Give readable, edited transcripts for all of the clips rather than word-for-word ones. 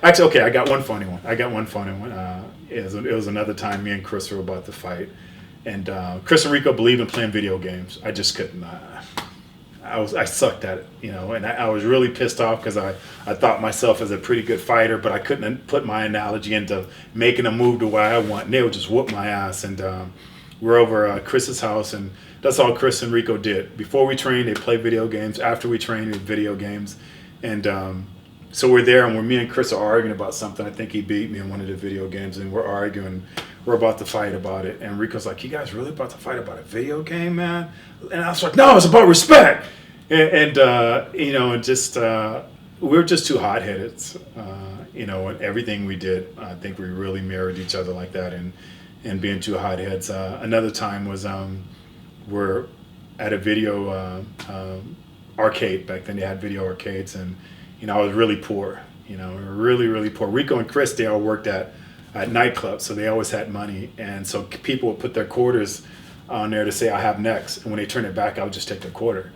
Actually, okay, I got one funny one. It was another time me and Chris were about to fight, and Chris and Rico believe in playing video games. I just couldn't. I sucked at it, and I was really pissed off because I thought myself as a pretty good fighter, but I couldn't put my analogy into making a move the way I want. And they would just whoop my ass, and we're over at Chris's house, and that's all Chris and Rico did. Before we trained, they played video games. After we trained, they video games, and so we're there, and me and Chris are arguing about something. I think he beat me in one of the video games, and we're arguing. We're about to fight about it, and Rico's like, "You guys really about to fight about a video game, man?" And I was like, "No, it's about respect." And just we were just too hot-headed, and everything we did. I think we really mirrored each other like that, and being too hot-heads. Another time was we're at a video arcade. Back then they had video arcades, and I was really poor. We were really, really poor. Rico and Chris, they all worked at nightclubs, so they always had money, and so people would put their quarters on there to say I have next, and when they turn it back, I would just take the quarter.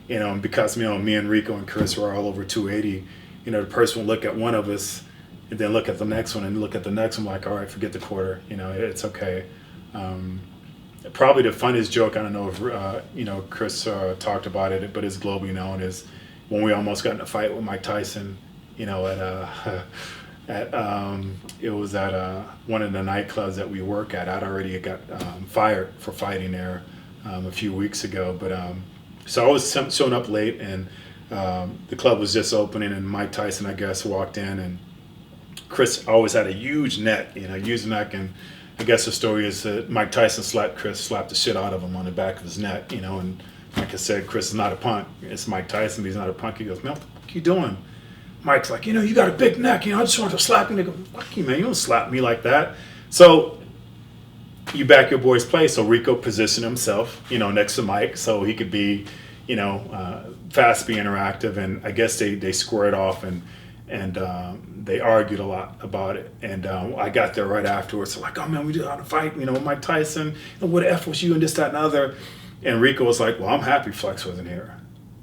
And because me and Rico and Chris were all over 280, the person would look at one of us and then look at the next one and look at the next one, like, all right, forget the quarter, it's okay. Probably the funniest joke, I don't know if Chris talked about it, but it's globally known, is when we almost got in a fight with Mike Tyson, it was at one of the nightclubs that we work at. I'd already got fired for fighting there a few weeks ago, but so I was showing up late, and the club was just opening, and Mike Tyson, I guess, walked in, and Chris always had a huge neck, huge neck, and I guess the story is that Mike Tyson slapped the shit out of him on the back of his neck, and like I said, Chris is not a punk. It's Mike Tyson, but he's not a punk. He goes, "Man, what the fuck are you doing?" Mike's like, "You got a big neck, I just want to slap you." And they go, "Fuck you, man, you don't slap me like that." So you back your boy's play. So Rico positioned himself, next to Mike, so he could be, fast, be interactive, and I guess they squared off, and they argued a lot about it. And I got there right afterwards. So like, "Oh man, we just had a fight, Mike Tyson, and what the F was you, and this, that, and other." And Rico was like, "Well, I'm happy Flex wasn't here."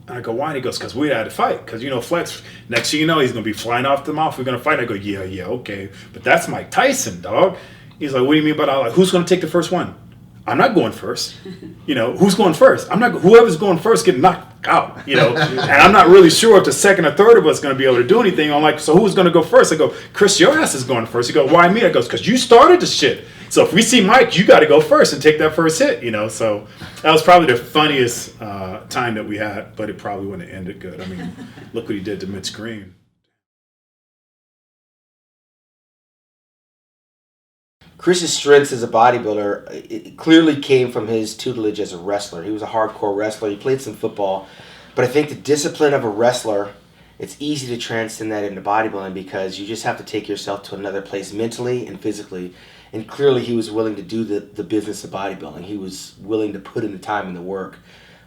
And I go, "Why?" And he goes, "Because we had to fight. Because, Flex, next thing you know, he's going to be flying off the mouth. We're going to fight." I go, yeah, okay. But that's Mike Tyson, dog. He's like, "What do you mean by that?" I'm like, "Who's going to take the first one?" "I'm not going first." "Who's going first?" "I'm not. Whoever's going first getting knocked out." And I'm not really sure if the second or third of us going to be able to do anything. I'm like, "So who's going to go first?" I go, "Chris, your ass is going first." He go, "Why me?" I goes, "Because you started the shit. So if we see Mike, you got to go first and take that first hit." So that was probably the funniest time that we had, but it probably wouldn't have ended good. I mean, look what he did to Mitch Green. Chris's strengths as a bodybuilder, it clearly came from his tutelage as a wrestler. He was a hardcore wrestler. He played some football. But I think the discipline of a wrestler, it's easy to transcend that into bodybuilding because you just have to take yourself to another place mentally and physically. And clearly he was willing to do the business of bodybuilding. He was willing to put in the time and the work.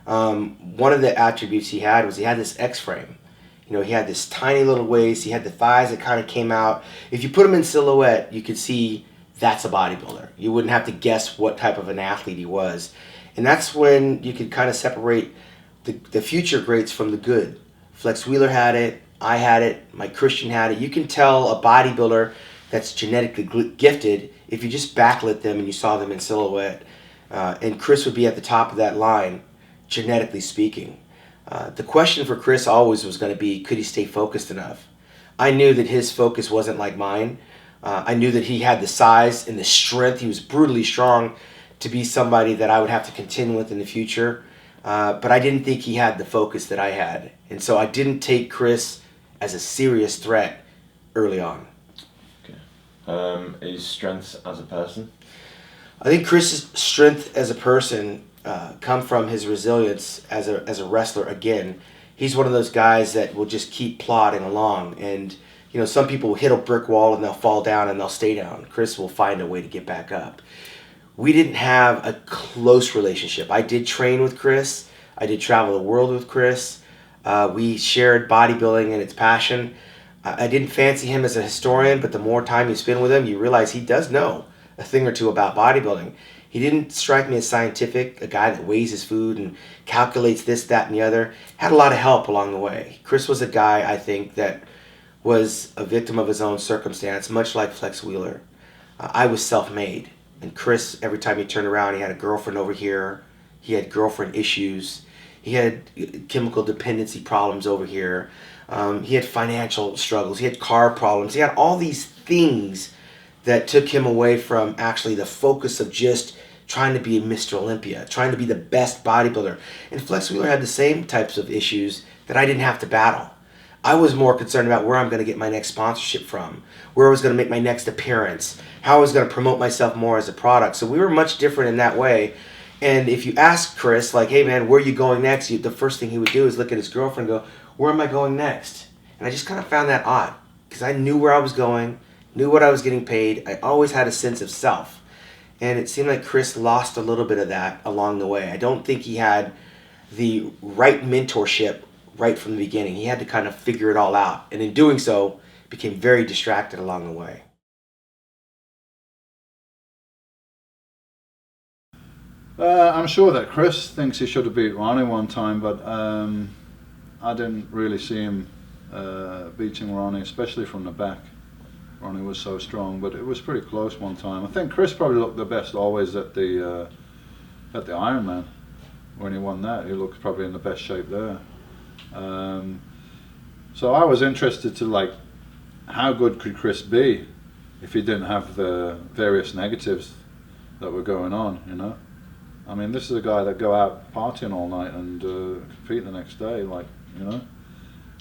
One of the attributes he had was he had this X-frame. He had this tiny little waist. He had the thighs that kind of came out. If you put him in silhouette, you could see that's a bodybuilder. You wouldn't have to guess what type of an athlete he was. And that's when you could kind of separate the future greats from the good. Flex Wheeler had it. I had it. Mike Christian had it. You can tell a bodybuilder that's genetically gifted if you just backlit them and you saw them in silhouette. And Chris would be at the top of that line, genetically speaking. The question for Chris always was going to be, could he stay focused enough? I knew that his focus wasn't like mine. I knew that he had the size and the strength. He was brutally strong to be somebody that I would have to contend with in the future. But I didn't think he had the focus that I had. And so I didn't take Chris as a serious threat early on. Okay. His strengths as a person? I think Chris's strength as a person come from his resilience as a wrestler. Again, he's one of those guys that will just keep plodding along. And some people will hit a brick wall and they'll fall down and they'll stay down. Chris will find a way to get back up. We didn't have a close relationship. I did train with Chris. I did travel the world with Chris. We shared bodybuilding and its passion. I didn't fancy him as a historian, but the more time you spend with him, you realize he does know a thing or two about bodybuilding. He didn't strike me as scientific, a guy that weighs his food and calculates this, that, and the other. Had a lot of help along the way. Chris was a guy, I think, that was a victim of his own circumstance, much like Flex Wheeler. I was self-made. And Chris, every time he turned around, he had a girlfriend over here. He had girlfriend issues. He had chemical dependency problems over here. He had financial struggles. He had car problems. He had all these things that took him away from actually the focus of just trying to be Mr. Olympia, trying to be the best bodybuilder. And Flex Wheeler had the same types of issues that I didn't have to battle. I was more concerned about where I'm going to get my next sponsorship from, where I was going to make my next appearance, how I was going to promote myself more as a product. So we were much different in that way. And if you ask Chris, like, hey man, where are you going next? The first thing he would do is look at his girlfriend and go, where am I going next? And I just kind of found that odd because I knew where I was going, knew what I was getting paid. I always had a sense of self. And it seemed like Chris lost a little bit of that along the way. I don't think he had the right mentorship right from the beginning. He had to kind of figure it all out. And in doing so, became very distracted along the way. I'm sure that Chris thinks he should have beat Ronnie one time, but I didn't really see him beating Ronnie, especially from the back. Ronnie was so strong, but it was pretty close one time. I think Chris probably looked the best always at the Ironman when he won that. He looked probably in the best shape there. So I was interested to, like, how good could Chris be if he didn't have the various negatives that were going on, you know? I mean, this is a guy that go out partying all night and compete the next day, like, you know?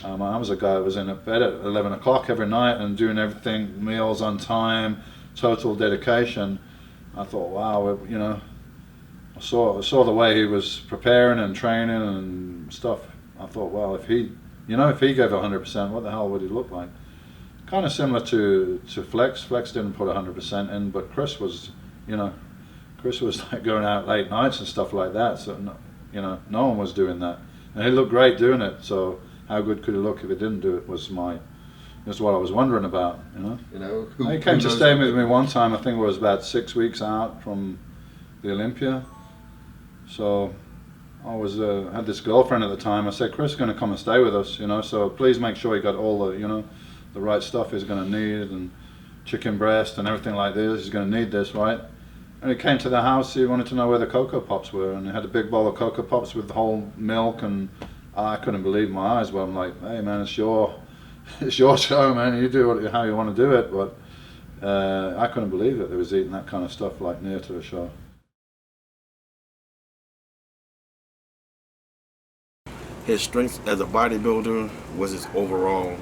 I was a guy that was in bed at 11 o'clock every night and doing everything, meals on time, total dedication. I thought, wow, you know, I saw the way he was preparing and training and stuff. I thought, well, if he gave 100%, what the hell would he look like? Kind of similar to Flex. Flex didn't put 100% in, but Chris was, you know, Chris was like going out late nights and stuff like that. So, you know, no one was doing that, and he looked great doing it. So, how good could he look if he didn't do it? Was what I was wondering about. You know, he came to stay with me one time. I think it was about 6 weeks out from the Olympia. So I was had this girlfriend at the time. I said, Chris is going to come and stay with us. You know, so please make sure he got all the, you know, the right stuff he's going to need, and chicken breast and everything like this. He's going to need this, right? And he came to the house. He wanted to know where the Cocoa Pops were, and he had a big bowl of Cocoa Pops with the whole milk, and I couldn't believe my eyes. Well, I'm like, hey man, it's your show, man. You do how you want to do it. But I couldn't believe it. They was eating that kind of stuff like near to the show. His strength as a bodybuilder was his overall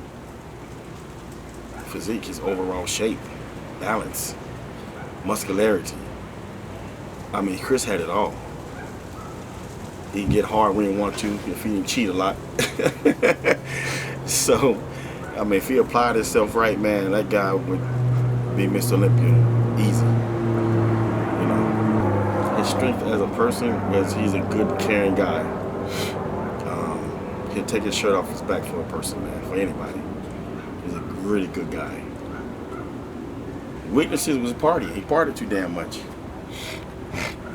physique, his overall shape, balance, muscularity. I mean, Chris had it all. He can get hard when he wants to if he didn't cheat a lot. So, I mean, if he applied himself right, man, that guy would be Mr. Olympia easy. You know, his strength as a person was he's a good, caring guy. He'll take his shirt off his back for a person, man, for anybody. He's a really good guy. Weaknesses was partying. He partied too damn much.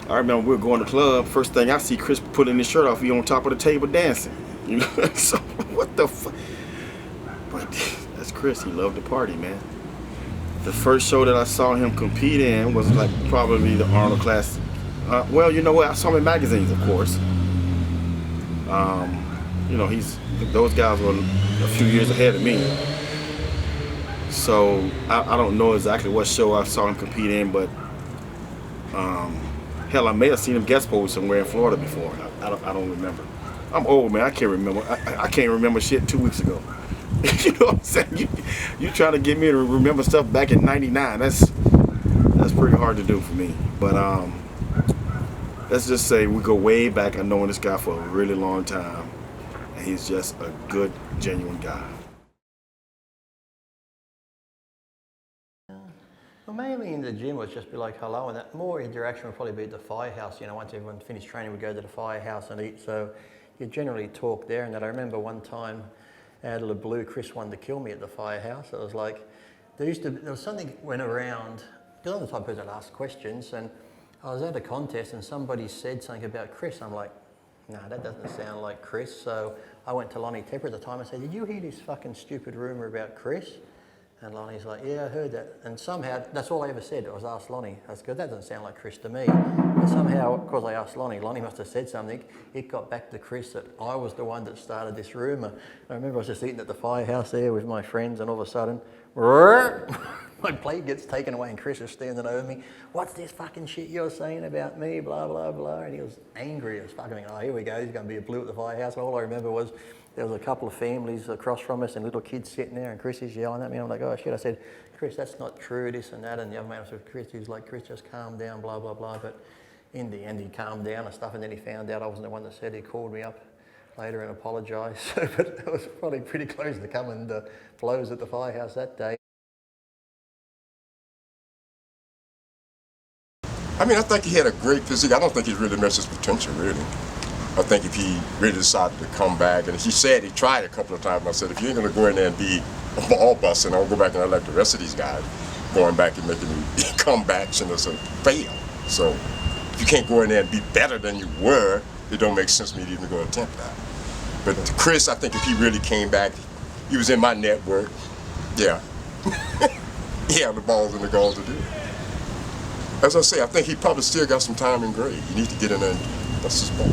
I remember we were going to the club. First thing I see Chris putting his shirt off, he on top of the table dancing. You know, so what the fuck? But that's Chris. He loved to party, man. The first show that I saw him compete in was like probably the Arnold Classic. Well, you know what? I saw him in magazines, of course. You know, those guys were a few years ahead of me. So I don't know exactly what show I saw him compete in, but hell, I may have seen him guest pose somewhere in Florida before. I don't remember. I'm old, man. I can't remember. I can't remember shit 2 weeks ago. You know what I'm saying? You trying to get me to remember stuff back in '99? That's pretty hard to do for me. But let's just say we go way back. I've known this guy for a really long time, and he's just a good, genuine guy. Well, mainly in the gym was just be like hello, and that more interaction would probably be at the firehouse. You know, once everyone finished training, we'd go to the firehouse and eat. So you generally talk there. And that I remember one time, out of the blue, Chris wanted to kill me at the firehouse. It was like there was something went around. Because I'm the type of person that asks questions, and I was at a contest and somebody said something about Chris. I'm like, no, that doesn't sound like Chris. So I went to Lonnie Tepper at the time and said, did you hear this fucking stupid rumour about Chris? And Lonnie's like, yeah, I heard that. And somehow, that's all I ever said. I was asked Lonnie. I said, that doesn't sound like Chris to me. But somehow, because I asked Lonnie must have said something. It got back to Chris that I was the one that started this rumour. I remember I was just eating at the firehouse there with my friends, and all of a sudden, my plate gets taken away, and Chris is standing over me. What's this fucking shit you're saying about me? Blah, blah, blah. And he was angry as fucking, oh, here we go. He's going to be a blue at the firehouse. All I remember was there was a couple of families across from us and little kids sitting there, and Chris is yelling at me. I'm like, oh shit. I said, Chris, that's not true, this and that. And the other man said, Chris, he's like, Chris, just calm down, blah, blah, blah. But in the end, he calmed down and stuff, and then he found out I wasn't the one that said. He called me up later and apologised. But it was probably pretty close to coming to blows at the firehouse that day. I mean, I think he had a great physique. I don't think he's really missed his potential, really. I think if he really decided to come back, and he said he tried a couple of times, I said, if you ain't going to go in there and be a ball busting, I'll go back and I like the rest of these guys going back and making comebacks and fail. So if you can't go in there and be better than you were, it don't make sense for me to even go attempt that. But Chris, I think if he really came back, he was in my network, yeah. He had the balls and the goals to do it. As I say, I think he probably still got some time in grade. You need to get in there and bust his ball.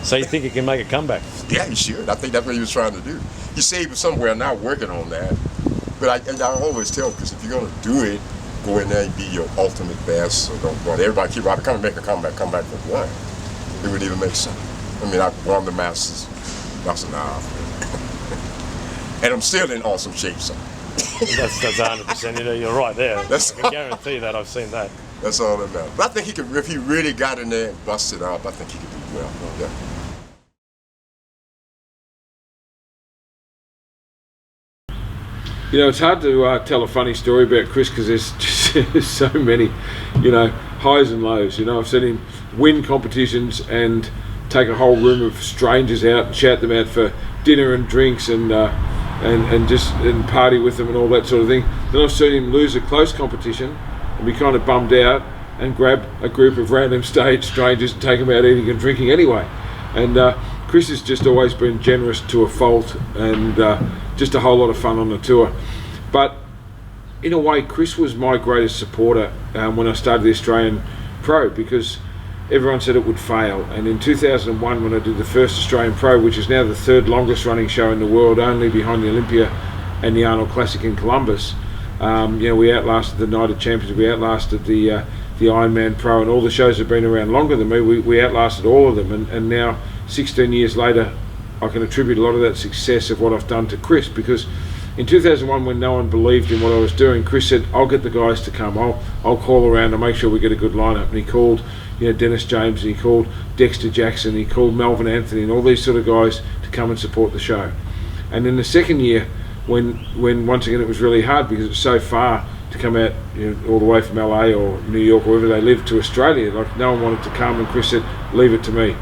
So you think he can make a comeback? Yeah, he should. I think that's what he was trying to do. He said he was somewhere now working on that. But I always tell him, because if you're going to do it, go in there and be your ultimate best. So don't run. Everybody keep out, come and make a comeback for one. It wouldn't even make sense. I mean, I won the Masters. That's an hour. And I'm still in awesome shape, so. That's 100%. You're right there. I can guarantee that. I've seen that. That's all that matters. But I think he could, if he really got in there and busted up, I think he could do well. Yeah. You know, it's hard to tell a funny story about Chris because there's just so many, highs and lows. I've seen him win competitions and take a whole room of strangers out and shout them out for dinner and drinks and party with them and all that sort of thing. Then I've seen him lose a close competition and be kind of bummed out and grab a group of random stage strangers and take them out eating and drinking anyway. And Chris has just always been generous to a fault and just a whole lot of fun on the tour. But in a way, Chris was my greatest supporter when I started the Australian Pro, because everyone said it would fail. And in 2001, when I did the first Australian Pro, which is now the third longest running show in the world, only behind the Olympia and the Arnold Classic in Columbus, we outlasted the United Champions, we outlasted the Ironman Pro, and all the shows have been around longer than me. We outlasted all of them, and now 16 years later I can attribute a lot of that success of what I've done to Chris, because in 2001, when no one believed in what I was doing, Chris said, I'll get the guys to come, I'll call around and make sure we get a good lineup. And he called Dennis James, and he called Dexter Jackson, he called Melvin Anthony and all these sort of guys to come and support the show. And in the second year, when once again it was really hard because it was so far to come out all the way from LA or New York or wherever they lived to Australia, like no one wanted to come, and Chris said, leave it to me.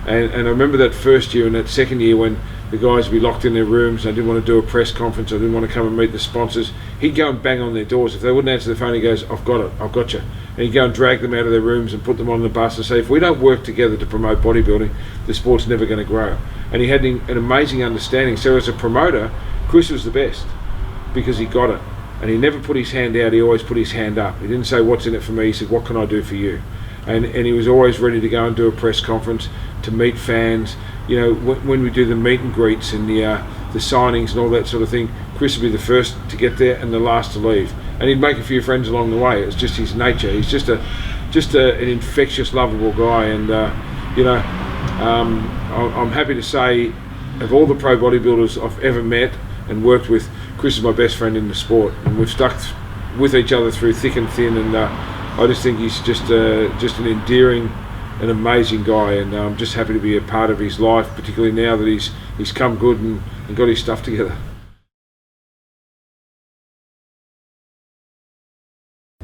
And I remember that first year and that second year when the guys would be locked in their rooms, I didn't want to do a press conference, I didn't want to come and meet the sponsors. He'd go and bang on their doors. If they wouldn't answer the phone, he goes, I've got it, I've got you. And he'd go and drag them out of their rooms and put them on the bus and say, if we don't work together to promote bodybuilding, the sport's never going to grow. And he had an amazing understanding. So as a promoter, Chris was the best because he got it. And he never put his hand out, he always put his hand up. He didn't say, what's in it for me? He said, what can I do for you? And he was always ready to go and do a press conference, to meet fans. When we do the meet and greets and the signings and all that sort of thing, Chris would be the first to get there and the last to leave. And he'd make a few friends along the way. It's just his nature. He's just an infectious, lovable guy. And I'm happy to say, of all the pro bodybuilders I've ever met and worked with, Chris is my best friend in the sport, and we've stuck with each other through thick and thin. And I just think he's just an endearing, an amazing guy, and I'm just happy to be a part of his life, particularly now that he's come good and got his stuff together.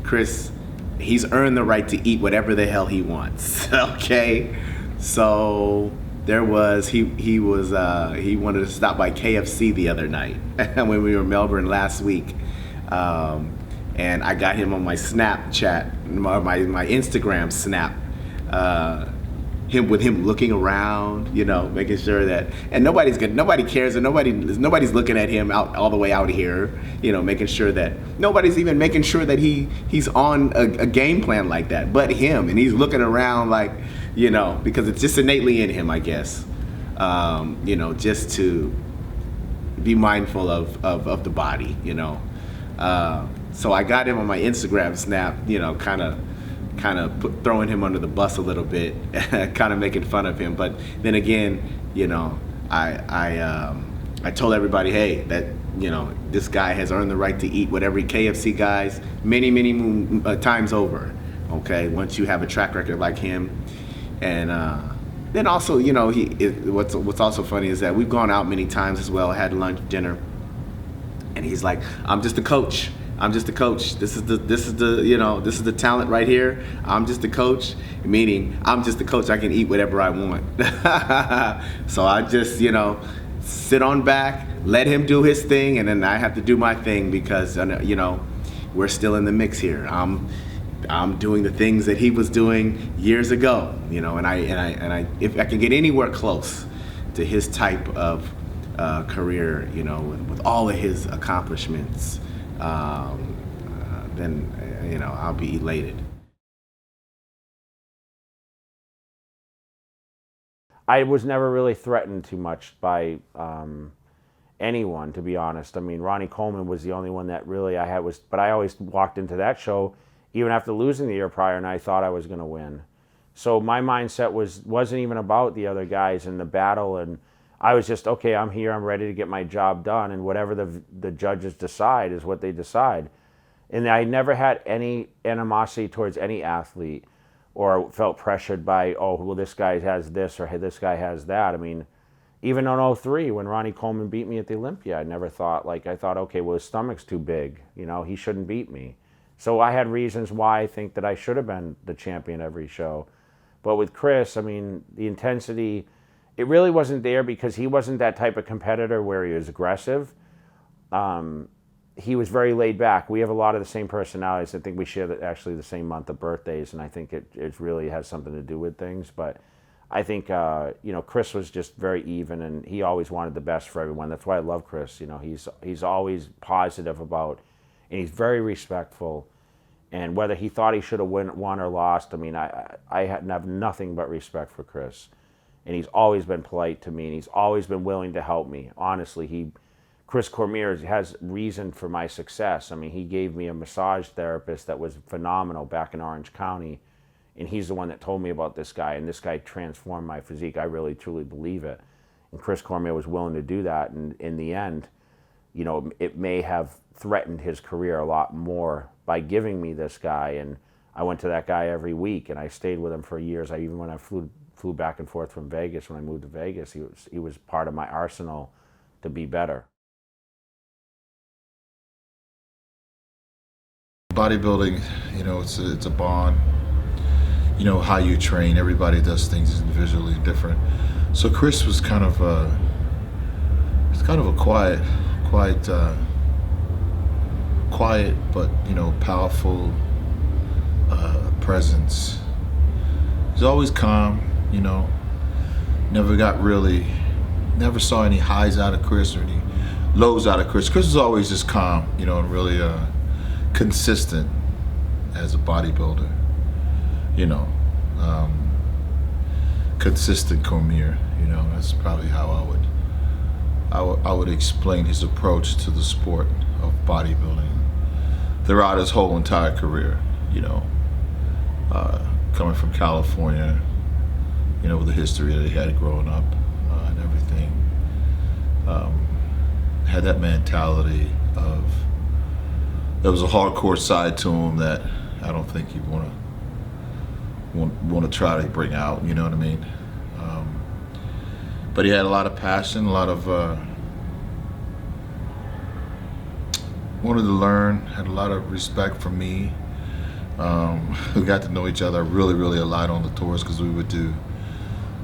Chris, he's earned the right to eat whatever the hell he wants. Okay, so there was he wanted to stop by KFC the other night when we were in Melbourne last week. And I got him on my Snapchat, my Instagram snap, him looking around, making sure that, and nobody cares, and nobody's looking at him out all the way out here, making sure that nobody's even making sure that he's on a game plan like that, but him, and he's looking around like, because it's just innately in him, I guess, just to be mindful of the body, so I got him on my Instagram snap, kind of throwing him under the bus a little bit, kind of making fun of him. But then again, I told everybody, hey, that this guy has earned the right to eat what every KFC guys many times over. Okay, once you have a track record like him, and then also, what's also funny is that we've gone out many times as well, had lunch, dinner, and he's like, I'm just a coach. I'm just a coach. This is the talent right here. I'm just a coach, meaning I'm just a coach. I can eat whatever I want. So I just, sit on back, let him do his thing, and then I have to do my thing because, we're still in the mix here. I'm doing the things that he was doing years ago, and I if I can get anywhere close to his type of career, with all of his accomplishments, then I'll be elated. I was never really threatened too much by anyone, to be honest. I mean, Ronnie Coleman was the only one that really but I always walked into that show, even after losing the year prior, and I thought I was going to win. So my mindset wasn't even about the other guys in the battle, and I was just, okay, I'm here, I'm ready to get my job done, and whatever the judges decide is what they decide. And I never had any animosity towards any athlete or felt pressured by, oh, well, this guy has this or hey, this guy has that. I mean, even in 2003, when Ronnie Coleman beat me at the Olympia, I never thought, I thought, okay, well, his stomach's too big, he shouldn't beat me. So I had reasons why I think that I should have been the champion every show. But with Chris, I mean, the intensity, it really wasn't there because he wasn't that type of competitor where he was aggressive. He was very laid back. We have a lot of the same personalities. I think we share actually the same month of birthdays, and I think it really has something to do with things. But I think, Chris was just very even, and he always wanted the best for everyone. That's why I love Chris. He's always positive about, and he's very respectful. And whether he thought he should have won or lost, I mean, I have nothing but respect for Chris. And he's always been polite to me, and he's always been willing to help me. Honestly, Chris Cormier has reason for my success. I mean, he gave me a massage therapist that was phenomenal back in Orange County, and he's the one that told me about this guy, and this guy transformed my physique. I really, truly believe it. And Chris Cormier was willing to do that, and in the end, it may have threatened his career a lot more by giving me this guy, and I went to that guy every week, and I stayed with him for years. Even when I flew back and forth from Vegas, when I moved to Vegas, he was part of my arsenal to be better. Bodybuilding, it's a bond. How you train. Everybody does things individually different. So Chris was kind of a quiet, but powerful presence. He's always calm. Never saw any highs out of Chris or any lows out of Chris. Chris was always just calm, and really consistent as a bodybuilder, consistent Cormier, that's probably how I would explain his approach to the sport of bodybuilding throughout his whole entire career, coming from California, with the history that he had growing up and everything, had that mentality of, there was a hardcore side to him that I don't think you want to try to bring out, you know what I mean? But he had a lot of passion, a lot of wanted to learn, had a lot of respect for me. We got to know each other really, really a lot on the tours because we would do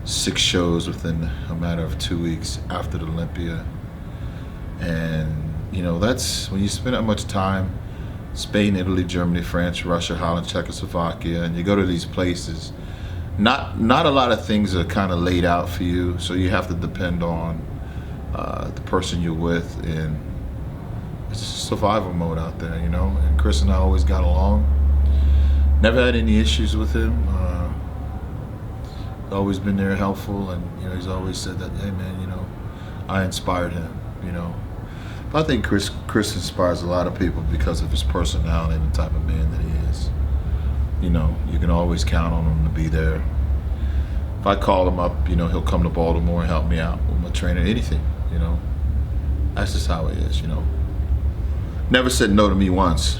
6 shows within a matter of 2 weeks after the Olympia. And that's when you spend that much time, Spain, Italy, Germany, France, Russia, Holland, Czechoslovakia, and you go to these places not a lot of things are kind of laid out for you, so you have to depend on the person you're with, and it's survival mode out there, you know. And Chris and I always got along. Never had any issues with him. Always been there, helpful, and you know, he's always said that, hey man, you know, I inspired him, you know. But I think Chris inspires a lot of people because of his personality and the type of man that he is. You know, you can always count on him to be there. If I call him up, you know, he'll come to Baltimore and help me out with my training, anything, you know. That's just how it is, you know. Never said no to me once.